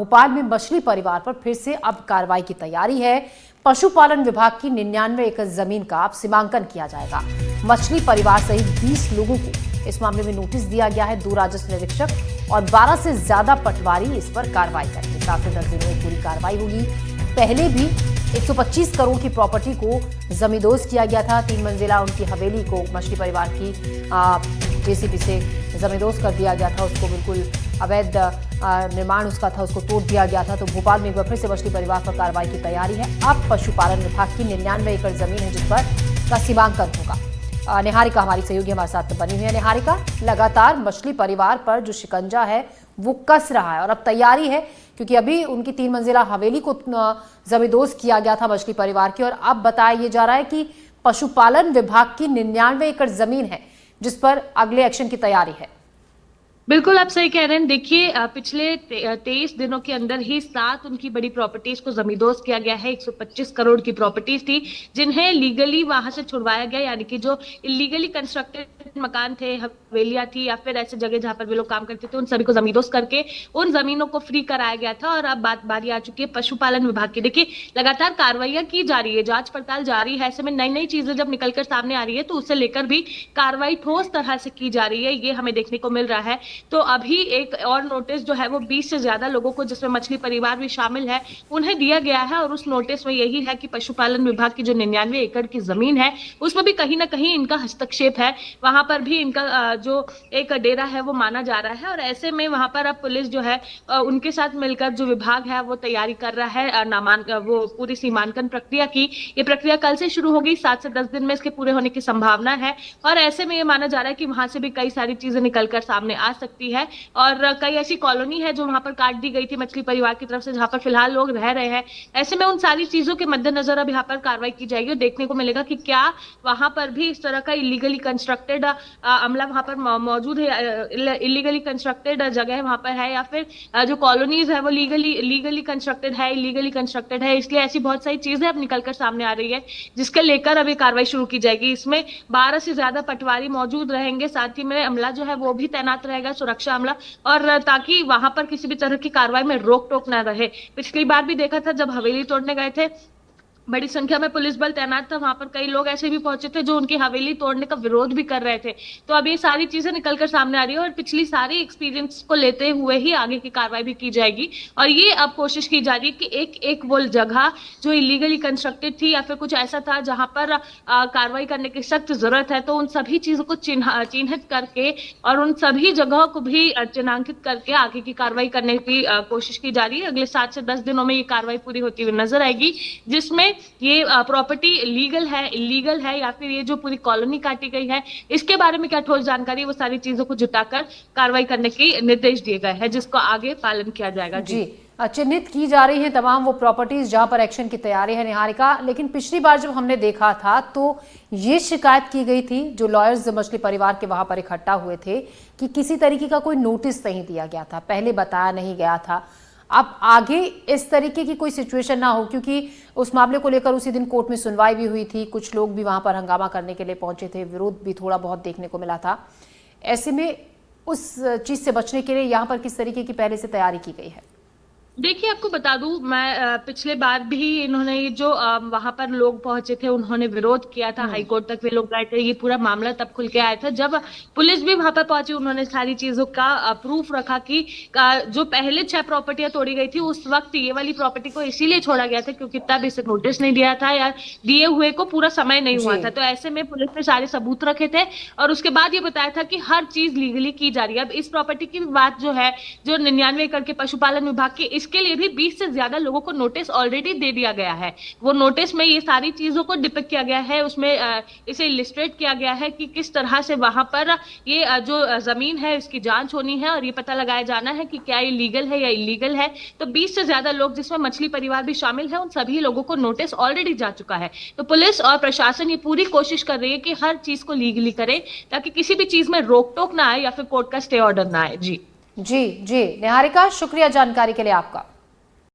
भोपाल में मछली परिवार पर फिर से अब कार्रवाई की तैयारी है। पशुपालन विभाग की 99 एकड़ जमीन का अब सीमांकन किया जाएगा। मछली परिवार सहित 20 लोगों को इस मामले में नोटिस दिया गया है। 2 राजस्व निरीक्षक और 12 से ज्यादा पटवारी इस पर कार्रवाई करेंगे। 7 से 10 दिनों में पूरी कार्रवाई होगी। पहले भी 125 करोड़ की प्रॉपर्टी को जमींदोज किया गया था। 3 मंजिला उनकी हवेली को मछली परिवार की जेसीबी से जमींदोज कर दिया गया था। उसको बिल्कुल अवैध निर्माण उसका था, उसको तोड़ दिया गया था। तो भोपाल में एक बार फिर से मछली परिवार पर कार्रवाई की तैयारी है। अब पशुपालन विभाग की 99 एकड़ जमीन है जिस पर का सीमांकन होगा। निहारिका हमारी सहयोगी हमारे साथ बनी हुई है। निहारिका, लगातार मछली परिवार पर जो शिकंजा है वो कस रहा है और अब तैयारी है, क्योंकि अभी उनकी 3 मंजिला हवेली को जमींदोज किया गया था मछली परिवार की, और अब बताया जा रहा है कि पशुपालन विभाग की 99 एकड़ जमीन है जिस पर अगले एक्शन की तैयारी है। बिल्कुल आप सही कह रहे हैं। देखिए, पिछले 23 दिनों के अंदर ही 7 उनकी बड़ी प्रॉपर्टीज को जमींदोज किया गया है। 125 करोड़ की प्रॉपर्टीज थी जिन्हें लीगली वहां से छुड़वाया गया, यानी कि जो इलीगली कंस्ट्रक्टेड मकान थे, हवेलियां थी या फिर ऐसे जगह जहां पर वे लोग काम करते थे, उन सभी को जमींदोज करके उन जमीनों को फ्री कराया गया था। और अब बारी आ चुकी है पशुपालन विभाग की। देखिए, लगातार कार्रवाइयां की जा रही है, जांच पड़ताल जारी है। ऐसे में नई नई चीजें जब निकलकर सामने आ रही है तो उसे लेकर भी कार्रवाई ठोस तरह से की जा रही है, ये हमें देखने को मिल रहा है। तो अभी एक और नोटिस जो है वो 20 से ज्यादा लोगों को, जिसमें मछली परिवार भी शामिल है, उन्हें दिया गया है। और उस नोटिस में यही है कि पशुपालन विभाग की जो 99 एकड़ की जमीन है उसमें भी कहीं ना कहीं इनका हस्तक्षेप है। वहां पर भी इनका जो एक डेरा है वो माना जा रहा है। और ऐसे में वहां पर अब पुलिस जो है उनके साथ मिलकर जो विभाग है वो तैयारी कर रहा है वो पूरी सीमांकन प्रक्रिया की। ये प्रक्रिया कल से शुरू होगी। 7 से 10 दिन में इसके पूरे होने की संभावना है। और ऐसे में ये माना जा रहा है कि वहां से भी कई सारी चीजें निकलकर सामने आ सकती है। और कई ऐसी कॉलोनी है जो वहां पर काट दी गई थी मछली परिवार की तरफ से, जहां पर फिलहाल लोग रह रहे हैं। ऐसे में उन सारी चीजों के मद्देनजर अब यहाँ पर कार्रवाई की जाएगी और देखने को मिलेगा कि क्या वहां पर भी इस तरह का इलीगली कंस्ट्रक्टेड अमला वहां पर मौजूद है, इलीगली कंस्ट्रक्टेड जगह है वहां पर है, या फिर जो कॉलोनीज है वो लीगली कंस्ट्रक्टेड है, इलीगली कंस्ट्रक्टेड है। इसलिए ऐसी बहुत सारी चीजें अब निकलकर सामने आ रही है जिसके लेकर अभी कार्रवाई शुरू की जाएगी। इसमें 12 से ज्यादा पटवारी मौजूद रहेंगे, साथ ही में अमला जो है वो भी तैनात रहेगा, सुरक्षा अमला, और ताकि वहां पर किसी भी तरह की कार्रवाई में रोक टोक ना रहे। पिछली बार भी देखा था जब हवेली तोड़ने गए थे, बड़ी संख्या में पुलिस बल तैनात था, वहां पर कई लोग ऐसे भी पहुंचे थे जो उनकी हवेली तोड़ने का विरोध भी कर रहे थे। तो अब ये सारी चीजें निकलकर सामने आ रही है और पिछली सारी एक्सपीरियंस को लेते हुए ही आगे की कार्रवाई भी की जाएगी। और ये अब कोशिश की जा रही है कि एक एक वो जगह जो इलीगली कंस्ट्रक्टेड थी या फिर कुछ ऐसा था जहां पर कार्रवाई करने की सख्त जरूरत है, तो उन सभी चीजों को चिन्हित करके और उन सभी जगहों को भी चिन्हांकित करके आगे की कार्रवाई करने की कोशिश की जा रही है। अगले 7 से 10 दिनों में ये कार्रवाई पूरी होती हुई नजर आएगी, जिसमें ये प्रॉपर्टी लीगल है, इलीगल है, या फिर ये जो पूरी कॉलोनी काटी गई है इसके बारे में क्या ठोस जानकारी, वो सारी चीजों को जुटाकर कार्रवाई करने के निर्देश दिए गए हैं, जिसको आगे पालन किया जाएगा। जी, चिन्हित की जा रही हैं तमाम वो प्रॉपर्टीज जहां पर एक्शन की तैयारी है। निहारिका, लेकिन पिछली बार जब हमने देखा था तो ये शिकायत की गई थी, जो लॉयर्स मछली परिवार के वहां पर इकट्ठा हुए थे, कि किसी तरीके का कोई नोटिस नहीं दिया गया था, पहले बताया नहीं गया था। अब आगे इस तरीके की कोई सिचुएशन ना हो, क्योंकि उस मामले को लेकर उसी दिन कोर्ट में सुनवाई भी हुई थी, कुछ लोग भी वहां पर हंगामा करने के लिए पहुंचे थे, विरोध भी थोड़ा बहुत देखने को मिला था। ऐसे में उस चीज से बचने के लिए यहाँ पर किस तरीके की पहले से तैयारी की गई है? देखिए, आपको बता दूं, मैं पिछले बार भी इन्होंने जो वहां पर लोग पहुंचे थे उन्होंने विरोध किया था, हाई कोर्ट तक वे लोग गए थे। ये पूरा मामला तब खुल के आया था जब पुलिस भी वहां पर पहुंची। उन्होंने सारी चीजों का प्रूफ रखा कि जो पहले 6 प्रॉपर्टियां तोड़ी गई थी उस वक्त ये वाली प्रॉपर्टी को इसीलिए छोड़ा गया था क्योंकि तब इसे नोटिस नहीं दिया था या दिए हुए को पूरा समय नहीं हुआ था। तो ऐसे में पुलिस ने सारे सबूत रखे थे और उसके बाद ये बताया था कि हर चीज लीगली की जा रही है। अब इस प्रॉपर्टी की बात जो है, जो 99 एकड़ के पशुपालन विभाग की, इसके लिए भी 20 से ज्यादा लोगों को नोटिस ऑलरेडी दे दिया गया है। वो नोटिस में ये सारी चीजों को डिपिक्ट किया गया है, उसमें इसे इलिस्ट्रेट किया गया है कि किस तरह से वहां पर ये जो जमीन है इसकी जांच होनी है और ये पता लगाया जाना है कि क्या ये लीगल है या इलीगल है। तो 20 से ज्यादा लोग, जिसमें मछली परिवार भी शामिल है, उन सभी लोगों को नोटिस ऑलरेडी जा चुका है। तो पुलिस और प्रशासन ये पूरी कोशिश कर रही है कि हर चीज को लीगली करे ताकि किसी भी चीज में रोक टोक ना आए या फिर कोर्ट का स्टे ऑर्डर ना आए। जी जी जी, निहारिका, शुक्रिया जानकारी के लिए आपका।